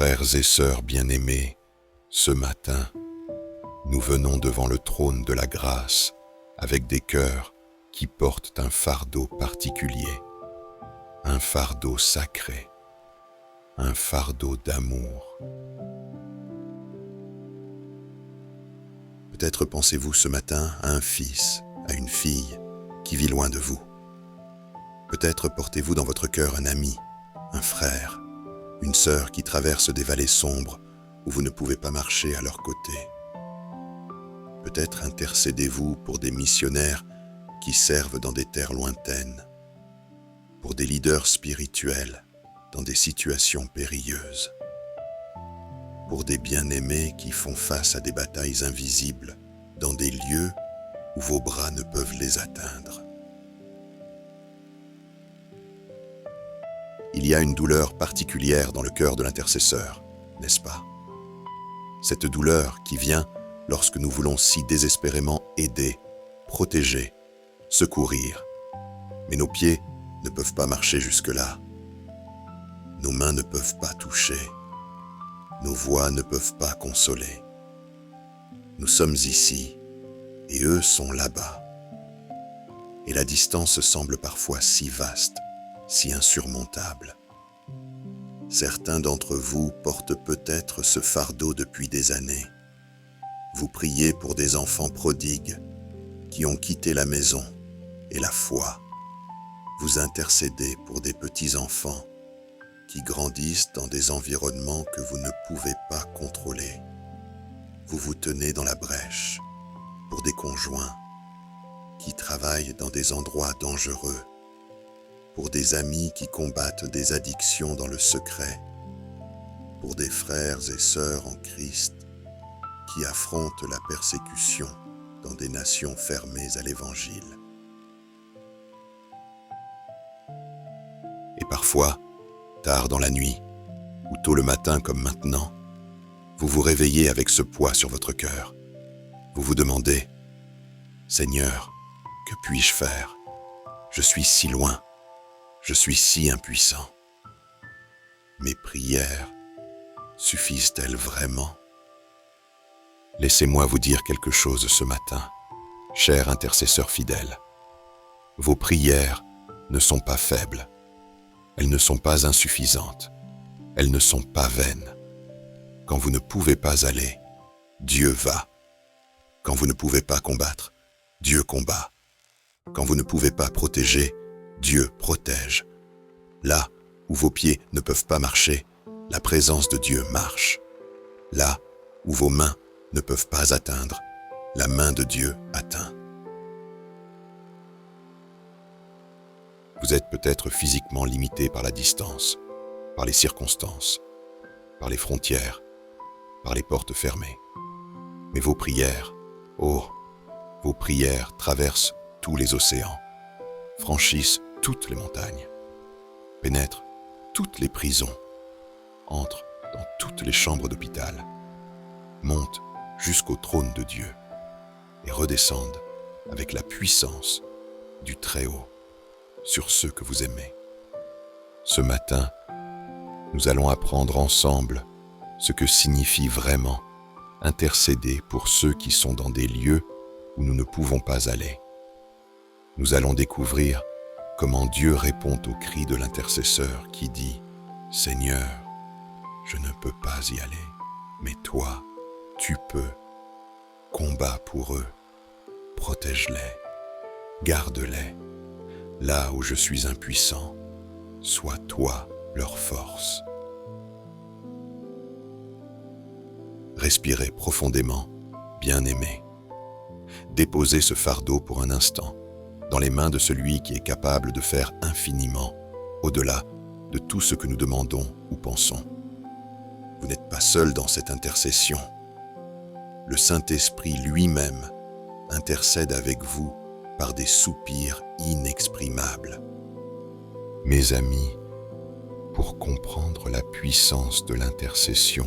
Frères et sœurs bien-aimés, ce matin, nous venons devant le trône de la grâce avec des cœurs qui portent un fardeau particulier, un fardeau sacré, un fardeau d'amour. Peut-être pensez-vous ce matin à un fils, à une fille qui vit loin de vous. Peut-être portez-vous dans votre cœur un ami, un frère, une sœur qui traverse des vallées sombres où vous ne pouvez pas marcher à leur côté. Peut-être intercédez-vous pour des missionnaires qui servent dans des terres lointaines, pour des leaders spirituels dans des situations périlleuses, pour des bien-aimés qui font face à des batailles invisibles dans des lieux où vos bras ne peuvent les atteindre. Il y a une douleur particulière dans le cœur de l'intercesseur, n'est-ce pas? Cette douleur qui vient lorsque nous voulons si désespérément aider, protéger, secourir. Mais nos pieds ne peuvent pas marcher jusque-là. Nos mains ne peuvent pas toucher. Nos voix ne peuvent pas consoler. Nous sommes ici et eux sont là-bas. Et la distance semble parfois si vaste, si insurmontable. Certains d'entre vous portent peut-être ce fardeau depuis des années. Vous priez pour des enfants prodigues qui ont quitté la maison et la foi. Vous intercédez pour des petits-enfants qui grandissent dans des environnements que vous ne pouvez pas contrôler. Vous vous tenez dans la brèche pour des conjoints qui travaillent dans des endroits dangereux, pour des amis qui combattent des addictions dans le secret, pour des frères et sœurs en Christ qui affrontent la persécution dans des nations fermées à l'Évangile. Et parfois, tard dans la nuit, ou tôt le matin comme maintenant, vous vous réveillez avec ce poids sur votre cœur. Vous vous demandez, « Seigneur, que puis-je faire? Je suis si loin, je suis si impuissant. Mes prières suffisent-elles vraiment ?» Laissez-moi vous dire quelque chose ce matin, cher intercesseur fidèle. Vos prières ne sont pas faibles, elles ne sont pas insuffisantes, elles ne sont pas vaines. Quand vous ne pouvez pas aller, Dieu va. Quand vous ne pouvez pas combattre, Dieu combat. Quand vous ne pouvez pas protéger, Dieu protège. Là où vos pieds ne peuvent pas marcher, la présence de Dieu marche. Là où vos mains ne peuvent pas atteindre, la main de Dieu atteint. Vous êtes peut-être physiquement limité par la distance, par les circonstances, par les frontières, par les portes fermées. Mais vos prières, oh, vos prières traversent tous les océans, franchissent toutes les montagnes, pénètrent toutes les prisons, entrent dans toutes les chambres d'hôpital, montent jusqu'au trône de Dieu et redescendent avec la puissance du Très-Haut sur ceux que vous aimez. Ce matin, nous allons apprendre ensemble ce que signifie vraiment intercéder pour ceux qui sont dans des lieux où nous ne pouvons pas aller. Nous allons découvrir comment Dieu répond au cri de l'intercesseur qui dit « Seigneur, je ne peux pas y aller, mais toi, tu peux. Combat pour eux, protège-les, garde-les. Là où je suis impuissant, sois toi leur force. » Respirez profondément, bien-aimés. Déposez ce fardeau pour un instant dans les mains de celui qui est capable de faire infiniment, au-delà de tout ce que nous demandons ou pensons. Vous n'êtes pas seul dans cette intercession. Le Saint-Esprit lui-même intercède avec vous par des soupirs inexprimables. Mes amis, pour comprendre la puissance de l'intercession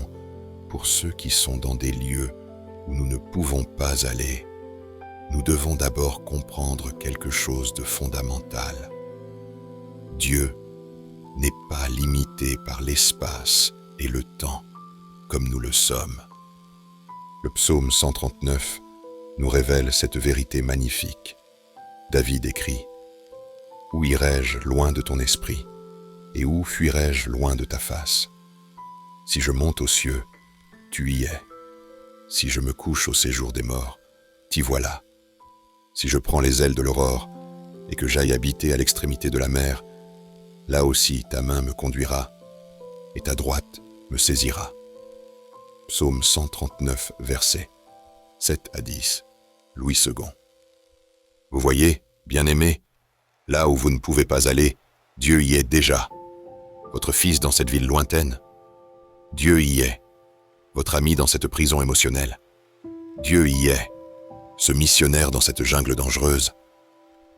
pour ceux qui sont dans des lieux où nous ne pouvons pas aller, nous devons d'abord comprendre quelque chose de fondamental. Dieu n'est pas limité par l'espace et le temps comme nous le sommes. Le psaume 139 nous révèle cette vérité magnifique. David écrit « Où irai-je loin de ton esprit, et où fuirai-je loin de ta face? Si je monte aux cieux, tu y es. Si je me couche au séjour des morts, t'y voilà. Si je prends les ailes de l'aurore, et que j'aille habiter à l'extrémité de la mer, là aussi ta main me conduira, et ta droite me saisira. » Psaume 139, versets 7 à 10, Louis II. Vous voyez, bien-aimés, là où vous ne pouvez pas aller, Dieu y est déjà. Votre fils dans cette ville lointaine, Dieu y est. Votre ami dans cette prison émotionnelle, Dieu y est. Ce missionnaire dans cette jungle dangereuse,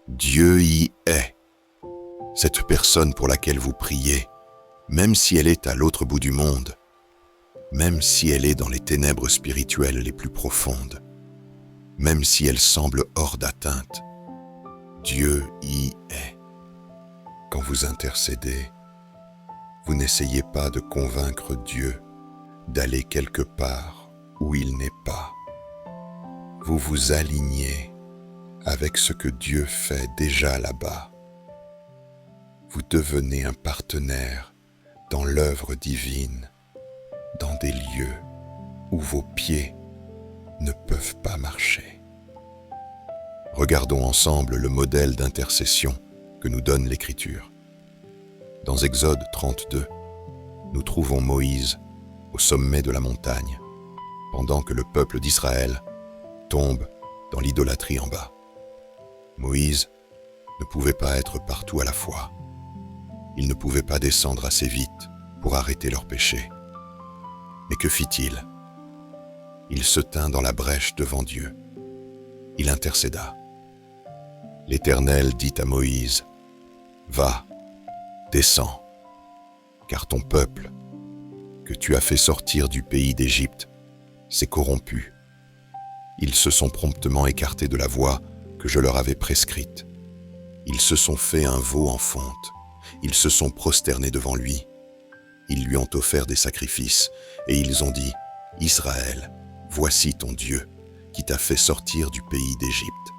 Dieu y est. Cette personne pour laquelle vous priez, même si elle est à l'autre bout du monde, même si elle est dans les ténèbres spirituelles les plus profondes, même si elle semble hors d'atteinte, Dieu y est. Quand vous intercédez, vous n'essayez pas de convaincre Dieu d'aller quelque part où il n'est pas. Vous vous alignez avec ce que Dieu fait déjà là-bas. Vous devenez un partenaire dans l'œuvre divine, dans des lieux où vos pieds ne peuvent pas marcher. Regardons ensemble le modèle d'intercession que nous donne l'Écriture. Dans Exode 32, nous trouvons Moïse au sommet de la montagne, pendant que le peuple d'Israël tombe dans l'idolâtrie en bas. Moïse ne pouvait pas être partout à la fois. Il ne pouvait pas descendre assez vite pour arrêter leurs péchés. Mais que fit-il? Il se tint dans la brèche devant Dieu. Il intercéda. L'Éternel dit à Moïse, « Va, descends, car ton peuple, que tu as fait sortir du pays d'Égypte, s'est corrompu. Ils se sont promptement écartés de la voie que je leur avais prescrite. Ils se sont fait un veau en fonte. Ils se sont prosternés devant lui. Ils lui ont offert des sacrifices et ils ont dit, « Israël, voici ton Dieu, qui t'a fait sortir du pays d'Égypte. »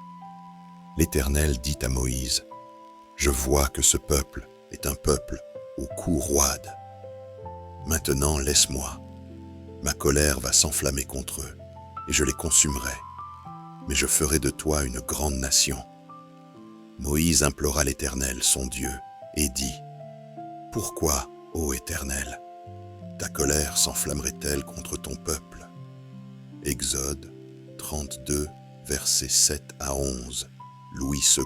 L'Éternel dit à Moïse, « Je vois que ce peuple est un peuple au cou roide. Maintenant laisse-moi. Ma colère va s'enflammer contre eux, et je les consumerai. Mais je ferai de toi une grande nation. » Moïse implora l'Éternel, son Dieu, et dit, « Pourquoi, ô Éternel, ta colère s'enflammerait-elle contre ton peuple ?» Exode 32, versets 7 à 11, Louis II.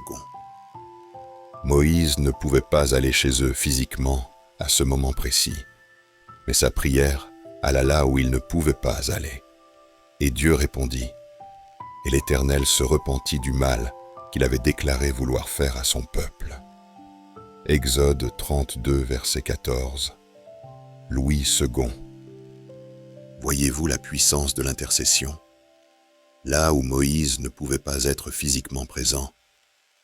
Moïse ne pouvait pas aller chez eux physiquement à ce moment précis, mais sa prière alla là où il ne pouvait pas aller. Et Dieu répondit, et l'Éternel se repentit du mal qu'il avait déclaré vouloir faire à son peuple. Exode 32, verset 14, Louis II. Voyez-vous la puissance de l'intercession? Là où Moïse ne pouvait pas être physiquement présent,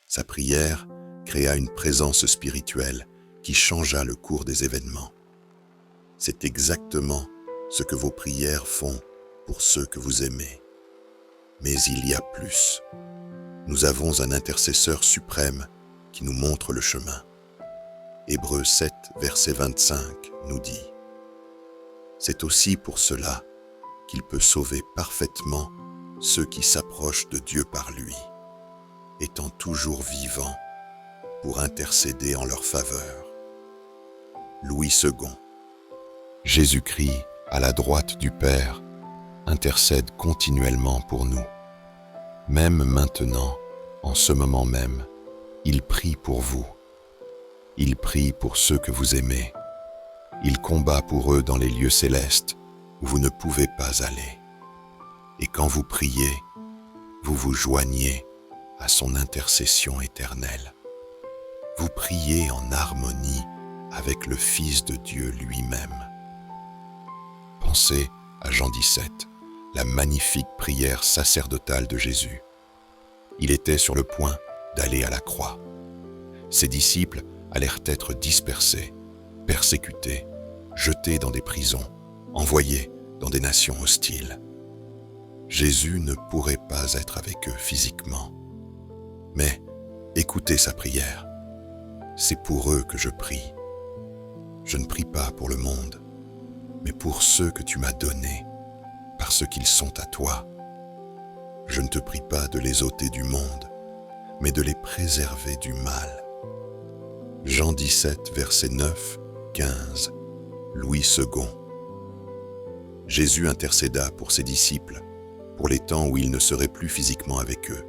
sa prière créa une présence spirituelle qui changea le cours des événements. C'est exactement ce que vos prières font pour ceux que vous aimez. Mais il y a plus. Nous avons un intercesseur suprême qui nous montre le chemin. Hébreux 7, verset 25 nous dit « C'est aussi pour cela qu'il peut sauver parfaitement ceux qui s'approchent de Dieu par lui, étant toujours vivant pour intercéder en leur faveur. » Louis II. Jésus-Christ, à la droite du Père, intercède continuellement pour nous. Même maintenant, en ce moment même, il prie pour vous. Il prie pour ceux que vous aimez. Il combat pour eux dans les lieux célestes où vous ne pouvez pas aller. Et quand vous priez, vous vous joignez à son intercession éternelle. Vous priez en harmonie avec le Fils de Dieu lui-même. Pensez à Jean 17, la magnifique prière sacerdotale de Jésus. Il était sur le point d'aller à la croix. Ses disciples allèrent être dispersés, persécutés, jetés dans des prisons, envoyés dans des nations hostiles. Jésus ne pourrait pas être avec eux physiquement. Mais écoutez sa prière. C'est pour eux que je prie. Je ne prie pas pour le monde, mais pour ceux que tu m'as donnés, parce qu'ils sont à toi. Je ne te prie pas de les ôter du monde, mais de les préserver du mal. Jean 17, versets 9, 15, Louis II. Jésus intercéda pour ses disciples, pour les temps où il ne serait plus physiquement avec eux.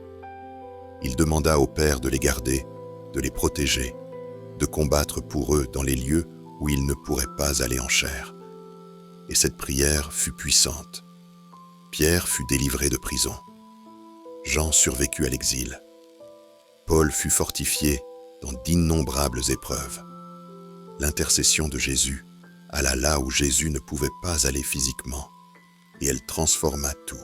Il demanda au Père de les garder, de les protéger, de combattre pour eux dans les lieux où ils ne pourraient pas aller en chair. Et cette prière fut puissante. Pierre fut délivré de prison. Jean survécut à l'exil. Paul fut fortifié dans d'innombrables épreuves. L'intercession de Jésus alla là où Jésus ne pouvait pas aller physiquement, et elle transforma tout.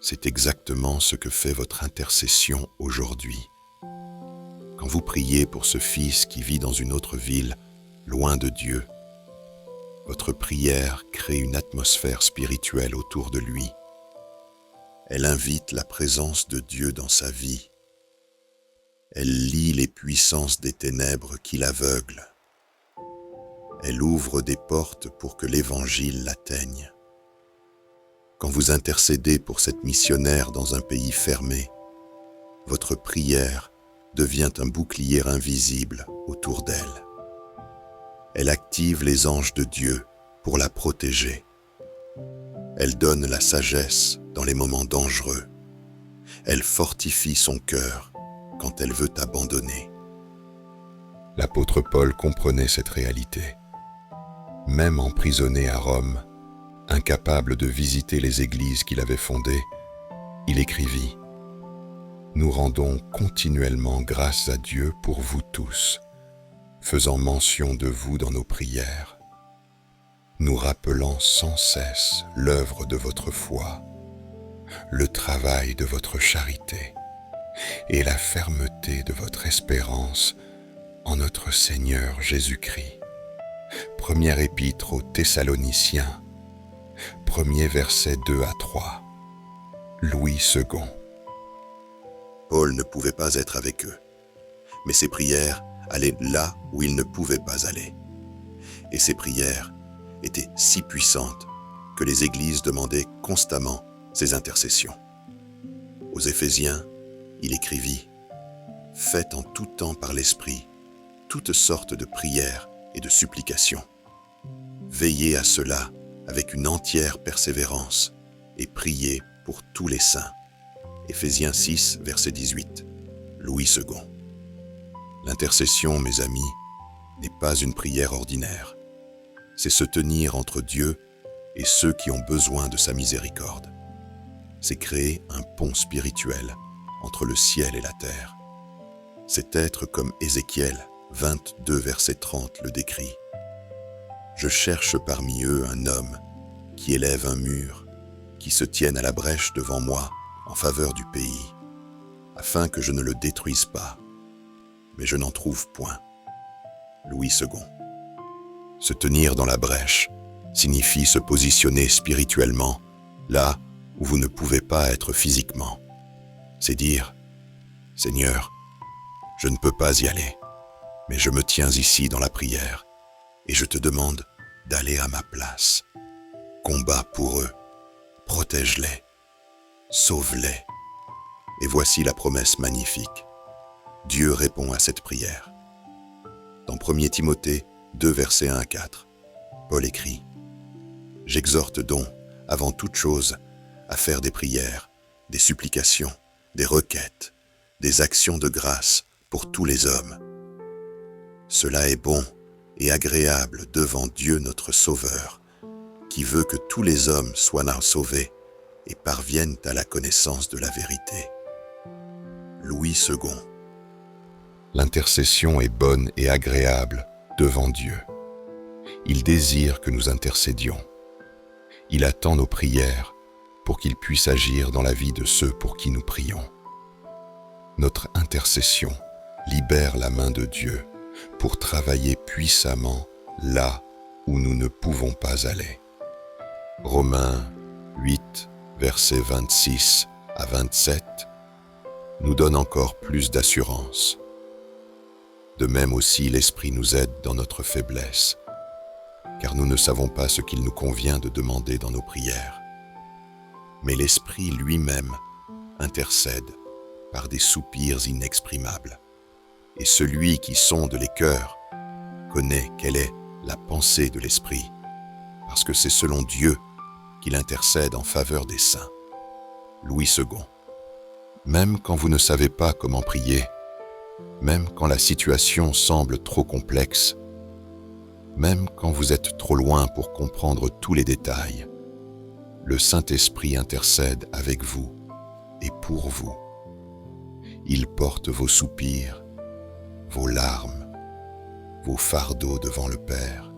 C'est exactement ce que fait votre intercession aujourd'hui. Quand vous priez pour ce fils qui vit dans une autre ville, loin de Dieu, votre prière crée une atmosphère spirituelle autour de lui. Elle invite la présence de Dieu dans sa vie. Elle lie les puissances des ténèbres qui l'aveuglent. Elle ouvre des portes pour que l'Évangile l'atteigne. Quand vous intercédez pour cette missionnaire dans un pays fermé, votre prière devient un bouclier invisible autour d'elle. Elle active les anges de Dieu pour la protéger. Elle donne la sagesse dans les moments dangereux. Elle fortifie son cœur quand elle veut abandonner. L'apôtre Paul comprenait cette réalité. Même emprisonné à Rome, incapable de visiter les églises qu'il avait fondées, il écrivit « Nous rendons continuellement grâce à Dieu pour vous tous, faisant mention de vous dans nos prières, nous rappelant sans cesse l'œuvre de votre foi, le travail de votre charité et la fermeté de votre espérance en notre Seigneur Jésus-Christ. » Première épître aux Thessaloniciens, premier verset 2 à 3, Louis II. Paul ne pouvait pas être avec eux, mais ses prières allaient là où il ne pouvait pas aller. Et ses prières étaient si puissantes que les églises demandaient constamment ses intercessions. Aux Éphésiens, il écrivit « Faites en tout temps par l'Esprit toutes sortes de prières et de supplications. Veillez à cela avec une entière persévérance et priez pour tous les saints. » Éphésiens 6, verset 18, Louis II. L'intercession, mes amis, n'est pas une prière ordinaire. C'est se tenir entre Dieu et ceux qui ont besoin de sa miséricorde. C'est créer un pont spirituel entre le ciel et la terre. C'est être comme Ézéchiel 22, verset 30 le décrit. « Je cherche parmi eux un homme qui élève un mur, qui se tienne à la brèche devant moi en faveur du pays, afin que je ne le détruise pas, mais je n'en trouve point. » Louis II. Se tenir dans la brèche signifie se positionner spirituellement là où vous ne pouvez pas être physiquement. C'est dire « Seigneur, je ne peux pas y aller, mais je me tiens ici dans la prière et je te demande d'aller à ma place. Combat pour eux, protège-les, sauve-les. » Et voici la promesse magnifique. Dieu répond à cette prière. Dans 1 Timothée 2, versets 1 à 4, Paul écrit « J'exhorte donc, avant toute chose, à faire des prières, des supplications, des requêtes, des actions de grâce pour tous les hommes. Cela est bon et agréable devant Dieu notre Sauveur, qui veut que tous les hommes soient sauvés et parviennent à la connaissance de la vérité. » Louis II. L'intercession est bonne et agréable devant Dieu. Il désire que nous intercédions. Il attend nos prières pour qu'il puisse agir dans la vie de ceux pour qui nous prions. Notre intercession libère la main de Dieu pour travailler puissamment là où nous ne pouvons pas aller. Romains 8, versets 26 à 27, nous donne encore plus d'assurance. De même aussi, l'Esprit nous aide dans notre faiblesse, car nous ne savons pas ce qu'il nous convient de demander dans nos prières. Mais l'Esprit lui-même intercède par des soupirs inexprimables. Et celui qui sonde les cœurs connaît quelle est la pensée de l'Esprit, parce que c'est selon Dieu qu'il intercède en faveur des saints. Louis II. Même quand vous ne savez pas comment prier, même quand la situation semble trop complexe, même quand vous êtes trop loin pour comprendre tous les détails, le Saint-Esprit intercède avec vous et pour vous. Il porte vos soupirs, vos larmes, vos fardeaux devant le Père,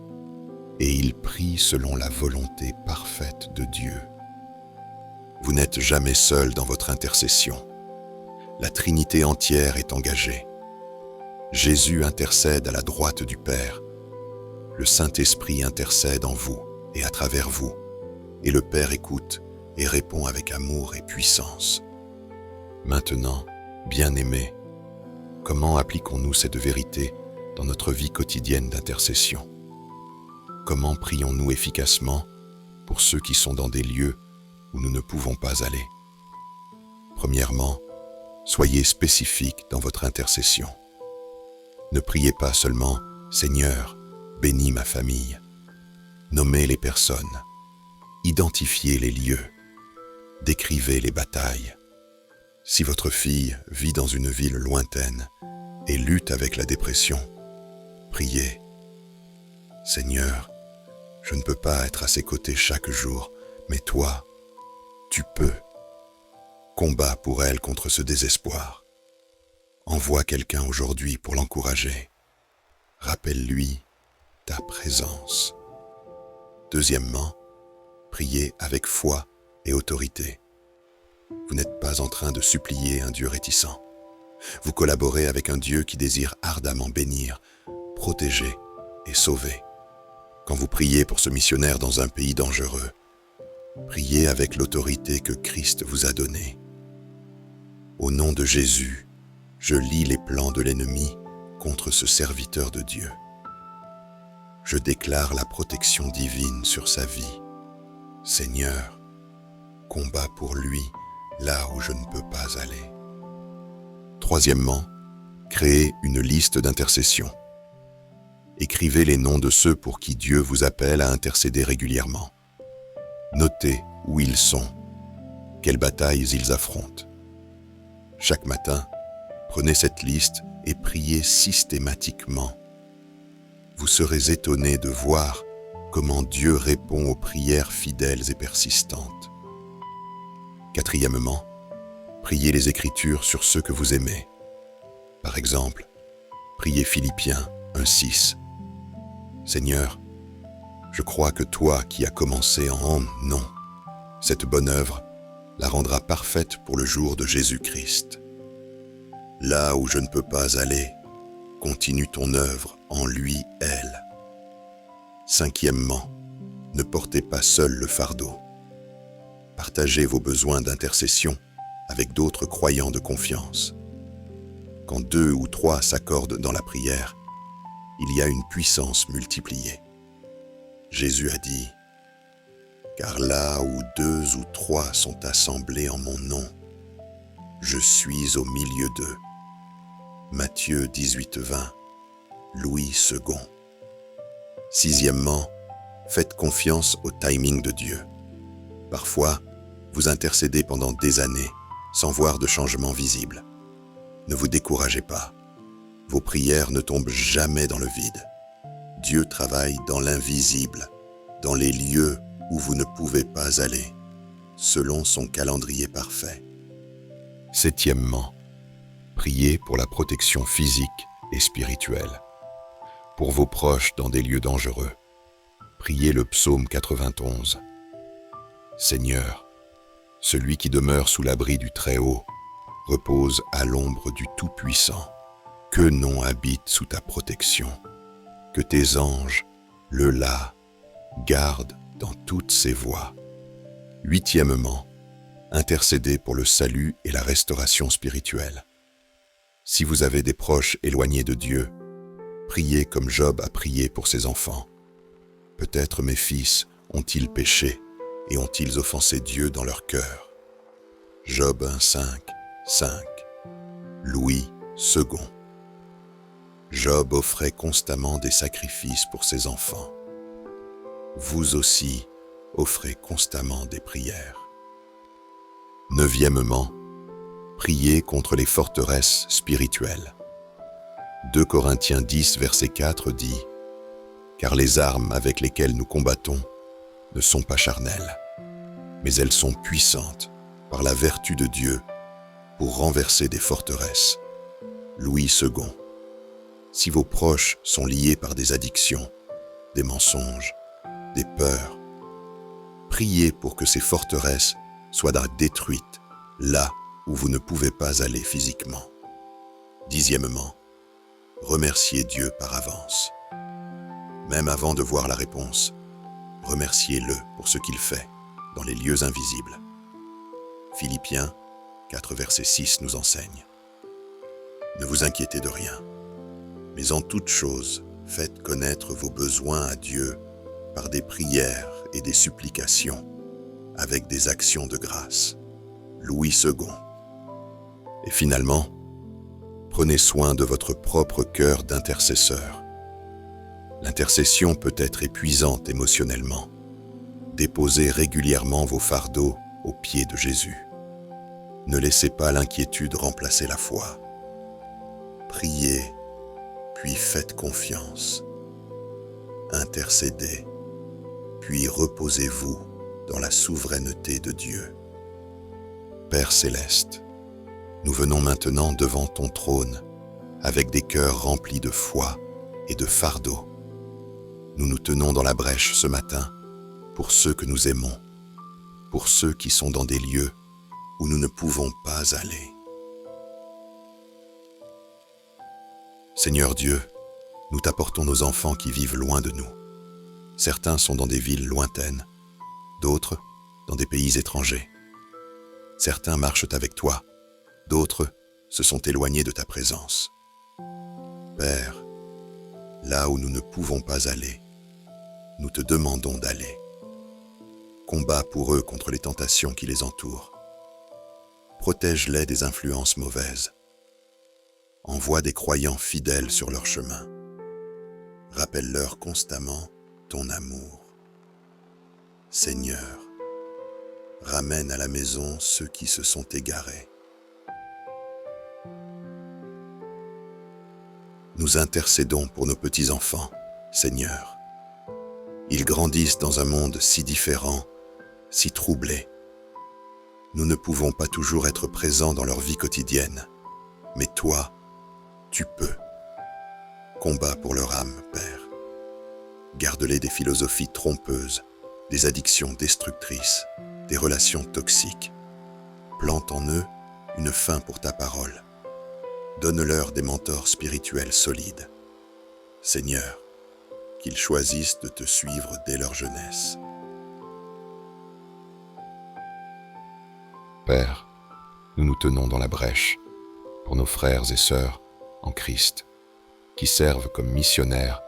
et il prie selon la volonté parfaite de Dieu. Vous n'êtes jamais seul dans votre intercession. La Trinité entière est engagée. Jésus intercède à la droite du Père. Le Saint-Esprit intercède en vous et à travers vous, et le Père écoute et répond avec amour et puissance. Maintenant, bien-aimés, comment appliquons-nous cette vérité dans notre vie quotidienne d'intercession? Comment prions-nous efficacement pour ceux qui sont dans des lieux où nous ne pouvons pas aller? Premièrement, soyez spécifiques dans votre intercession. Ne priez pas seulement « Seigneur, bénis ma famille ». Nommez les personnes, identifiez les lieux, décrivez les batailles. Si votre fille vit dans une ville lointaine et lutte avec la dépression, priez « Seigneur, je ne peux pas être à ses côtés chaque jour, mais toi, tu peux. Combat pour elle contre ce désespoir. Envoie quelqu'un aujourd'hui pour l'encourager. Rappelle-lui ta présence. » Deuxièmement, priez avec foi et autorité. Vous n'êtes pas en train de supplier un Dieu réticent. Vous collaborez avec un Dieu qui désire ardemment bénir, protéger et sauver. Quand vous priez pour ce missionnaire dans un pays dangereux, priez avec l'autorité que Christ vous a donnée. Au nom de Jésus, je lis les plans de l'ennemi contre ce serviteur de Dieu. Je déclare la protection divine sur sa vie. Seigneur, combat pour lui là où je ne peux pas aller. Troisièmement, créez une liste d'intercession. Écrivez les noms de ceux pour qui Dieu vous appelle à intercéder régulièrement. Notez où ils sont, quelles batailles ils affrontent. Chaque matin, prenez cette liste et priez systématiquement. Vous serez étonnés de voir comment Dieu répond aux prières fidèles et persistantes. Quatrièmement, priez les Écritures sur ceux que vous aimez. Par exemple, priez Philippiens 1:6. Seigneur, je crois que toi qui as commencé en non, cette bonne œuvre la rendra parfaite pour le jour de Jésus-Christ. Là où je ne peux pas aller, continue ton œuvre en lui, elle. Cinquièmement, ne portez pas seul le fardeau. Partagez vos besoins d'intercession avec d'autres croyants de confiance. Quand 2 ou 3 s'accordent dans la prière, il y a une puissance multipliée. Jésus a dit « Car là où 2 ou 3 sont assemblés en mon nom, je suis au milieu d'eux. » Matthieu 18:20, Louis II. Sixièmement, faites confiance au timing de Dieu. Parfois, vous intercédez pendant des années sans voir de changement visible. Ne vous découragez pas. Vos prières ne tombent jamais dans le vide. Dieu travaille dans l'invisible, dans les lieux où vous ne pouvez pas aller, selon son calendrier parfait. Septièmement, priez pour la protection physique et spirituelle. Pour vos proches dans des lieux dangereux, priez le psaume 91. Seigneur, celui qui demeure sous l'abri du Très-Haut repose à l'ombre du Tout-Puissant. Que non habite sous ta protection, que tes anges le lavent garde dans toutes ses voies. Huitièmement, intercédez pour le salut et la restauration spirituelle. Si vous avez des proches éloignés de Dieu, priez comme Job a prié pour ses enfants. Peut-être mes fils ont-ils péché et ont-ils offensé Dieu dans leur cœur. Job 1,5, 5. Louis II. Job offrait constamment des sacrifices pour ses enfants. Vous aussi, offrez constamment des prières. Neuvièmement, priez contre les forteresses spirituelles. 2 Corinthiens 10, verset 4 dit « Car les armes avec lesquelles nous combattons ne sont pas charnelles, mais elles sont puissantes par la vertu de Dieu pour renverser des forteresses. » Louis II. Si vos proches sont liés par des addictions, des mensonges, des peurs, priez pour que ces forteresses soient détruites là où vous ne pouvez pas aller physiquement. Dixièmement, remerciez Dieu par avance. Même avant de voir la réponse, remerciez-le pour ce qu'il fait dans les lieux invisibles. Philippiens 4, verset 6 nous enseigne. Ne vous inquiétez de rien, mais en toute chose, faites connaître vos besoins à Dieu par des prières et des supplications, avec des actions de grâce. Louis II. Et finalement, prenez soin de votre propre cœur d'intercesseur. L'intercession peut être épuisante émotionnellement. Déposez régulièrement vos fardeaux aux pieds de Jésus. Ne laissez pas l'inquiétude remplacer la foi. Priez, puis faites confiance. Intercédez, puis reposez-vous dans la souveraineté de Dieu. Père céleste, nous venons maintenant devant ton trône avec des cœurs remplis de foi et de fardeau. Nous nous tenons dans la brèche ce matin pour ceux que nous aimons, pour ceux qui sont dans des lieux où nous ne pouvons pas aller. Seigneur Dieu, nous t'apportons nos enfants qui vivent loin de nous. Certains sont dans des villes lointaines, d'autres dans des pays étrangers. Certains marchent avec toi, d'autres se sont éloignés de ta présence. Père, là où nous ne pouvons pas aller, nous te demandons d'aller. Combats pour eux contre les tentations qui les entourent. Protège-les des influences mauvaises. Envoie des croyants fidèles sur leur chemin. Rappelle-leur constamment ton amour. Seigneur, ramène à la maison ceux qui se sont égarés. Nous intercédons pour nos petits-enfants, Seigneur. Ils grandissent dans un monde si différent, si troublé. Nous ne pouvons pas toujours être présents dans leur vie quotidienne, mais toi, tu peux. Combat pour leur âme, Père. Garde-les des philosophies trompeuses, des addictions destructrices, des relations toxiques. Plante en eux une faim pour ta parole. Donne-leur des mentors spirituels solides. Seigneur, qu'ils choisissent de te suivre dès leur jeunesse. Père, nous nous tenons dans la brèche pour nos frères et sœurs en Christ, qui servent comme missionnaires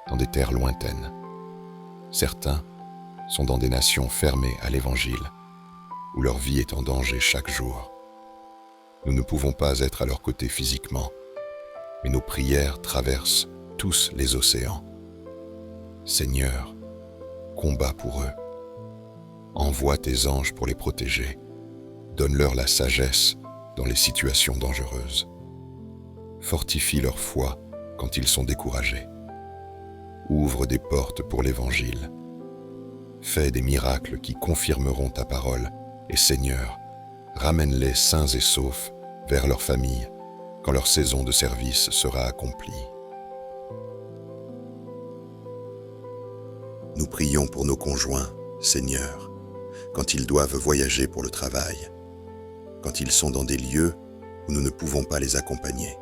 dans des terres lointaines. Certains sont dans des nations fermées à l'Évangile, où leur vie est en danger chaque jour. Nous ne pouvons pas être à leur côté physiquement, mais nos prières traversent tous les océans. Seigneur, combat pour eux. Envoie tes anges pour les protéger. Donne-leur la sagesse dans les situations dangereuses. Fortifie leur foi quand ils sont découragés. Ouvre des portes pour l'Évangile. Fais des miracles qui confirmeront ta parole et Seigneur, ramène-les sains et saufs vers leur famille quand leur saison de service sera accomplie. Nous prions pour nos conjoints, Seigneur, quand ils doivent voyager pour le travail, quand ils sont dans des lieux où nous ne pouvons pas les accompagner.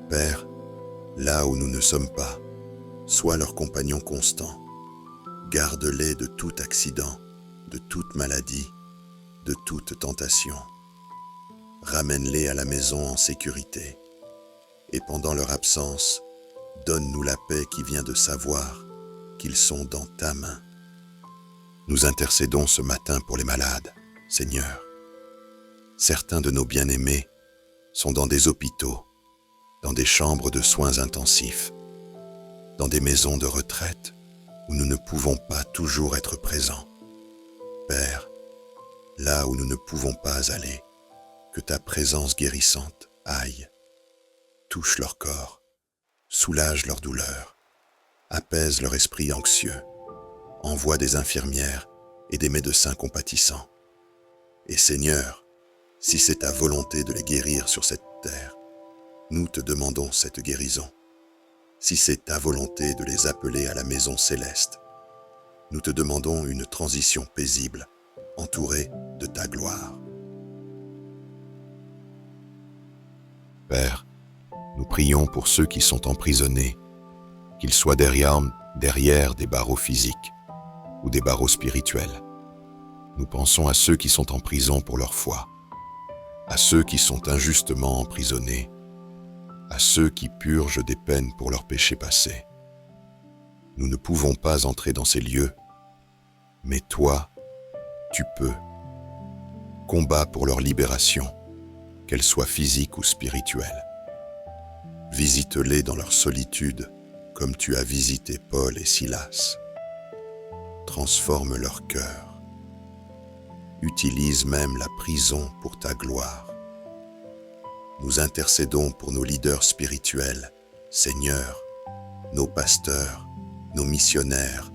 Père, là où nous ne sommes pas, sois leur compagnon constant. Garde-les de tout accident, de toute maladie, de toute tentation. Ramène-les à la maison en sécurité. Et pendant leur absence, donne-nous la paix qui vient de savoir qu'ils sont dans ta main. Nous intercédons ce matin pour les malades, Seigneur. Certains de nos bien-aimés sont dans des hôpitaux, dans des chambres de soins intensifs, dans des maisons de retraite où nous ne pouvons pas toujours être présents. Père, là où nous ne pouvons pas aller, que ta présence guérissante aille, touche leur corps, soulage leur douleur, apaise leur esprit anxieux, envoie des infirmières et des médecins compatissants. Et Seigneur, si c'est ta volonté de les guérir sur cette terre, nous te demandons cette guérison. Si c'est ta volonté de les appeler à la maison céleste, nous te demandons une transition paisible, entourée de ta gloire. Père, nous prions pour ceux qui sont emprisonnés, qu'ils soient derrière des barreaux physiques ou des barreaux spirituels. Nous pensons à ceux qui sont en prison pour leur foi, à ceux qui sont injustement emprisonnés, à ceux qui purgent des peines pour leurs péchés passés. Nous ne pouvons pas entrer dans ces lieux, mais toi, tu peux. Combat pour leur libération, qu'elle soit physique ou spirituelle. Visite-les dans leur solitude, comme tu as visité Paul et Silas. Transforme leur cœur. Utilise même la prison pour ta gloire. Nous intercédons pour nos leaders spirituels, Seigneur, nos pasteurs, nos missionnaires,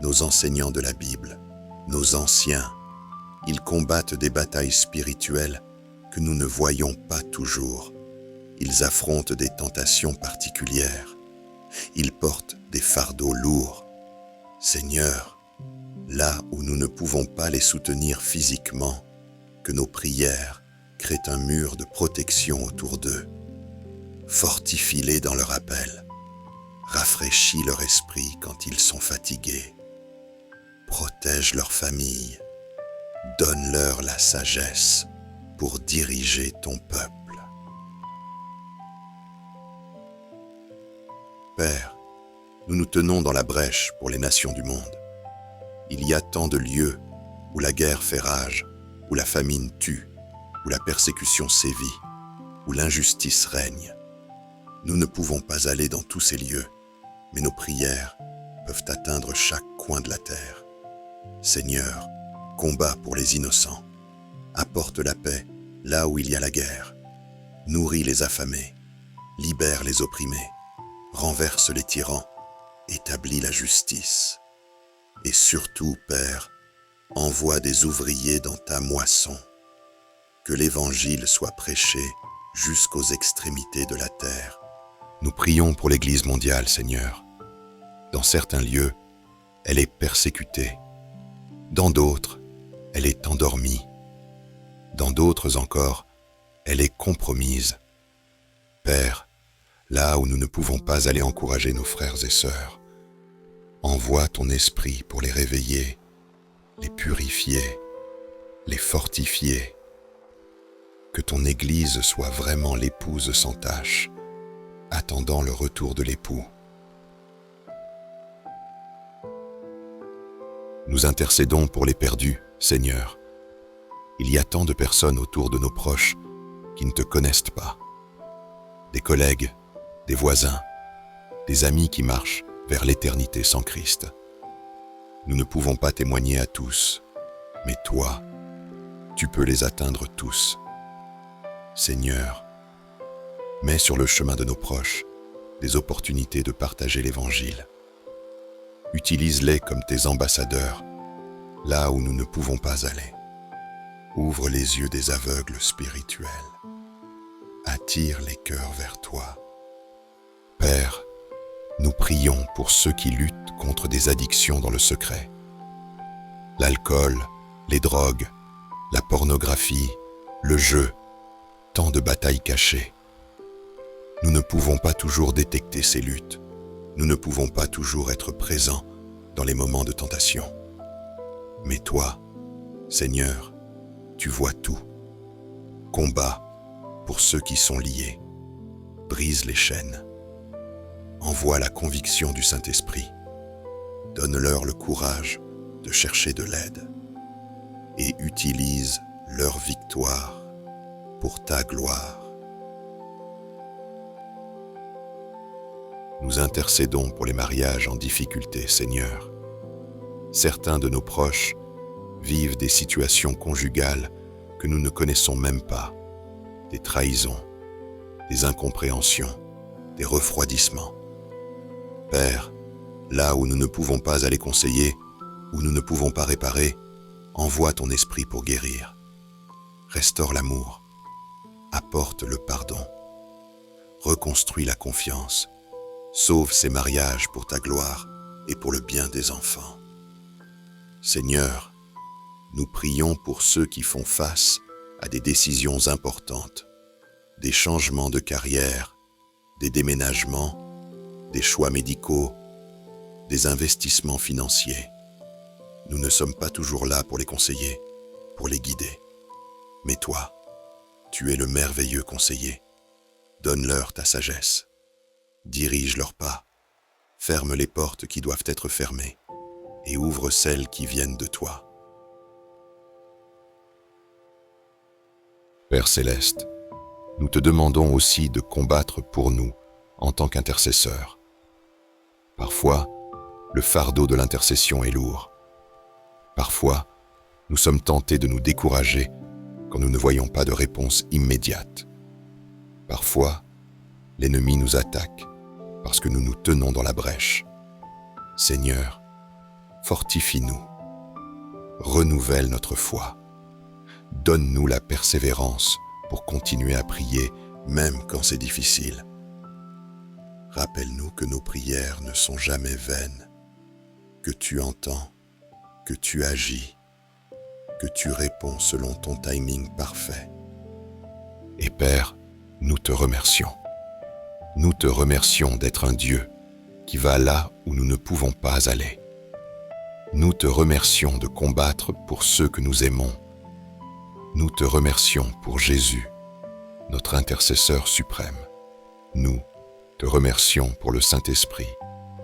nos enseignants de la Bible, nos anciens. Ils combattent des batailles spirituelles que nous ne voyons pas toujours. Ils affrontent des tentations particulières. Ils portent des fardeaux lourds. Seigneur, là où nous ne pouvons pas les soutenir physiquement, que nos prières créent un mur de protection autour d'eux. Fortifie-les dans leur appel. Rafraîchis leur esprit quand ils sont fatigués. Protège leur famille. Donne-leur la sagesse pour diriger ton peuple. Père, nous nous tenons dans la brèche pour les nations du monde. Il y a tant de lieux où la guerre fait rage, où la famine tue, où la persécution sévit, où l'injustice règne. Nous ne pouvons pas aller dans tous ces lieux, mais nos prières peuvent atteindre chaque coin de la terre. Seigneur, combat pour les innocents. Apporte la paix là où il y a la guerre. Nourris les affamés. Libère les opprimés. Renverse les tyrans. Établis la justice. Et surtout, Père, envoie des ouvriers dans ta moisson. Que l'Évangile soit prêché jusqu'aux extrémités de la terre. Nous prions pour l'Église mondiale, Seigneur. Dans certains lieux, elle est persécutée. Dans d'autres, elle est endormie. Dans d'autres encore, elle est compromise. Père, là où nous ne pouvons pas aller encourager nos frères et sœurs, envoie ton esprit pour les réveiller, les purifier, les fortifier. Que ton Église soit vraiment l'épouse sans tache, attendant le retour de l'époux. Nous intercédons pour les perdus, Seigneur. Il y a tant de personnes autour de nos proches qui ne te connaissent pas. Des collègues, des voisins, des amis qui marchent vers l'éternité sans Christ. Nous ne pouvons pas témoigner à tous, mais toi, tu peux les atteindre tous. Seigneur, mets sur le chemin de nos proches des opportunités de partager l'Évangile. Utilise-les comme tes ambassadeurs, là où nous ne pouvons pas aller. Ouvre les yeux des aveugles spirituels. Attire les cœurs vers toi. Père, nous prions pour ceux qui luttent contre des addictions dans le secret. L'alcool, les drogues, la pornographie, le jeu, tant de batailles cachées. Nous ne pouvons pas toujours détecter ces luttes. Nous ne pouvons pas toujours être présents dans les moments de tentation. Mais toi, Seigneur, tu vois tout. Combat pour ceux qui sont liés. Brise les chaînes. Envoie la conviction du Saint-Esprit. Donne-leur le courage de chercher de l'aide et utilise leur victoire pour ta gloire. Nous intercédons pour les mariages en difficulté, Seigneur. Certains de nos proches vivent des situations conjugales que nous ne connaissons même pas, des trahisons, des incompréhensions, des refroidissements. Père, là où nous ne pouvons pas aller conseiller, où nous ne pouvons pas réparer, envoie ton esprit pour guérir. Restaure l'amour, apporte le pardon, reconstruis la confiance, sauve ces mariages pour ta gloire et pour le bien des enfants. Seigneur, nous prions pour ceux qui font face à des décisions importantes, des changements de carrière, des déménagements, des choix médicaux, des investissements financiers. Nous ne sommes pas toujours là pour les conseiller, pour les guider. Mais toi, tu es le merveilleux conseiller. Donne-leur ta sagesse. Dirige leurs pas. Ferme les portes qui doivent être fermées et ouvre celles qui viennent de toi. Père Céleste, nous te demandons aussi de combattre pour nous en tant qu'intercesseurs. Parfois, le fardeau de l'intercession est lourd. Parfois, nous sommes tentés de nous décourager quand nous ne voyons pas de réponse immédiate. Parfois, l'ennemi nous attaque parce que nous nous tenons dans la brèche. Seigneur, fortifie-nous, renouvelle notre foi, donne-nous la persévérance pour continuer à prier même quand c'est difficile. Rappelle-nous que nos prières ne sont jamais vaines, que tu entends, que tu agis, que tu réponds selon ton timing parfait. Et Père, nous te remercions. Nous te remercions d'être un Dieu qui va là où nous ne pouvons pas aller. Nous te remercions de combattre pour ceux que nous aimons. Nous te remercions pour Jésus, notre intercesseur suprême. Nous te remercions pour le Saint-Esprit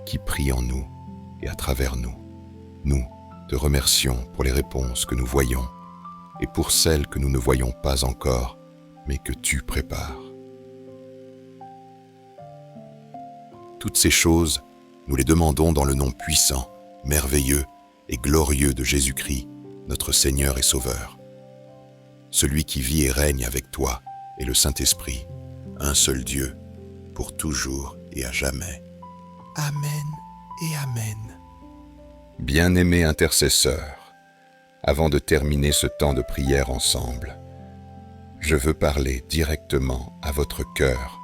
qui prie en nous et à travers nous. Nous te remercions pour les réponses que nous voyons et pour celles que nous ne voyons pas encore, mais que tu prépares. Toutes ces choses, nous les demandons dans le nom puissant, merveilleux et glorieux de Jésus-Christ, notre Seigneur et Sauveur. Celui qui vit et règne avec toi et le Saint-Esprit, un seul Dieu, pour toujours et à jamais. Amen et Amen. Bien-aimés intercesseurs, avant de terminer ce temps de prière ensemble, je veux parler directement à votre cœur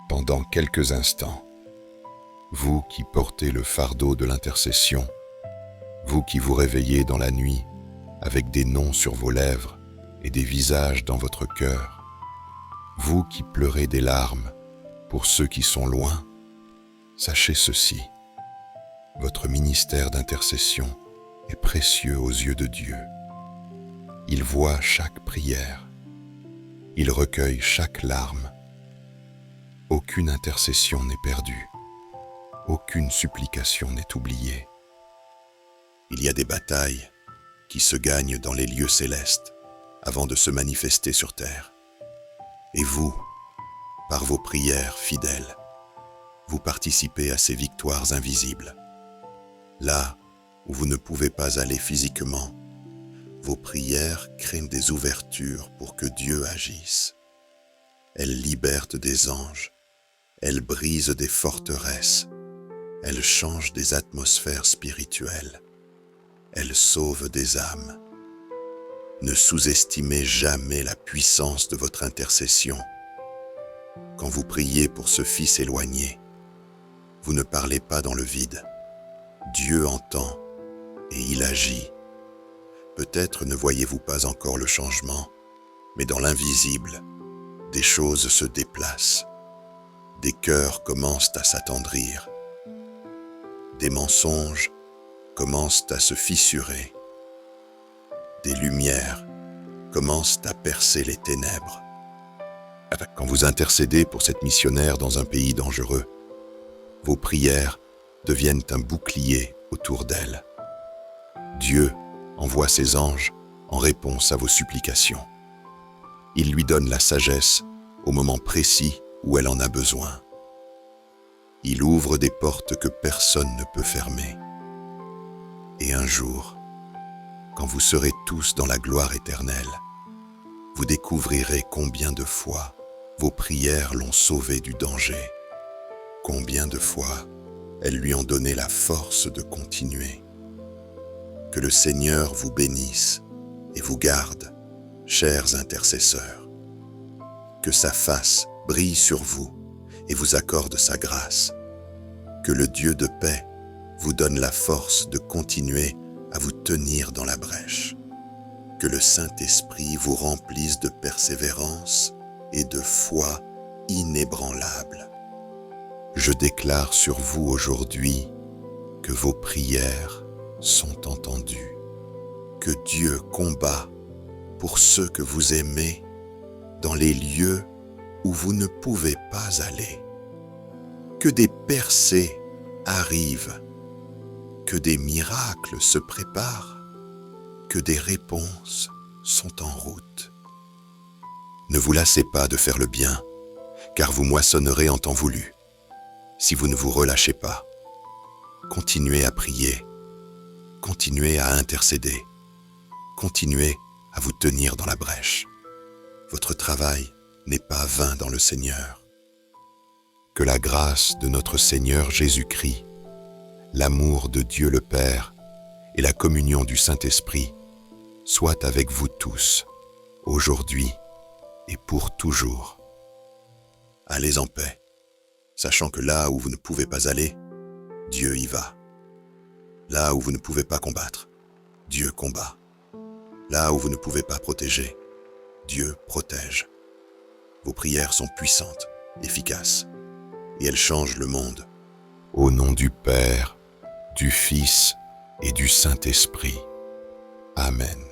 pendant quelques instants. Vous qui portez le fardeau de l'intercession, vous qui vous réveillez dans la nuit avec des noms sur vos lèvres et des visages dans votre cœur, vous qui pleurez des larmes pour ceux qui sont loin, sachez ceci, votre ministère d'intercession est précieux aux yeux de Dieu. Il voit chaque prière, il recueille chaque larme. Aucune intercession n'est perdue. Aucune supplication n'est oubliée. Il y a des batailles qui se gagnent dans les lieux célestes avant de se manifester sur terre. Et vous, par vos prières fidèles, vous participez à ces victoires invisibles. Là où vous ne pouvez pas aller physiquement, vos prières créent des ouvertures pour que Dieu agisse. Elles libèrent des anges, elles brisent des forteresses, elles changent des atmosphères spirituelles, elles sauvent des âmes. Ne sous-estimez jamais la puissance de votre intercession. Quand vous priez pour ce fils éloigné, vous ne parlez pas dans le vide. Dieu entend et il agit. Peut-être ne voyez-vous pas encore le changement, mais dans l'invisible, des choses se déplacent. Des cœurs commencent à s'attendrir. Des mensonges commencent à se fissurer. Des lumières commencent à percer les ténèbres. Quand vous intercédez pour cette missionnaire dans un pays dangereux, vos prières deviennent un bouclier autour d'elle. Dieu envoie ses anges en réponse à vos supplications. Il lui donne la sagesse au moment précis où elle en a besoin. Il ouvre des portes que personne ne peut fermer. Et un jour, quand vous serez tous dans la gloire éternelle, vous découvrirez combien de fois vos prières l'ont sauvé du danger, combien de fois elles lui ont donné la force de continuer. Que le Seigneur vous bénisse et vous garde, chers intercesseurs. Que sa face brille sur vous et vous accorde sa grâce. Que le Dieu de paix vous donne la force de continuer à vous tenir dans la brèche. Que le Saint-Esprit vous remplisse de persévérance et de foi inébranlable. Je déclare sur vous aujourd'hui que vos prières sont entendues, que Dieu combat pour ceux que vous aimez dans les lieux où vous ne pouvez pas aller, que des percées arrivent, que des miracles se préparent, que des réponses sont en route. Ne vous lassez pas de faire le bien, car vous moissonnerez en temps voulu. Si vous ne vous relâchez pas, continuez à prier, continuez à intercéder, continuez à vous tenir dans la brèche. Votre travail n'est pas vain dans le Seigneur. Que la grâce de notre Seigneur Jésus-Christ, l'amour de Dieu le Père et la communion du Saint-Esprit soient avec vous tous, aujourd'hui et pour toujours. Allez en paix, sachant que là où vous ne pouvez pas aller, Dieu y va. Là où vous ne pouvez pas combattre, Dieu combat. Là où vous ne pouvez pas protéger, Dieu protège. Vos prières sont puissantes, efficaces, et elles changent le monde. Au nom du Père, du Fils et du Saint-Esprit. Amen.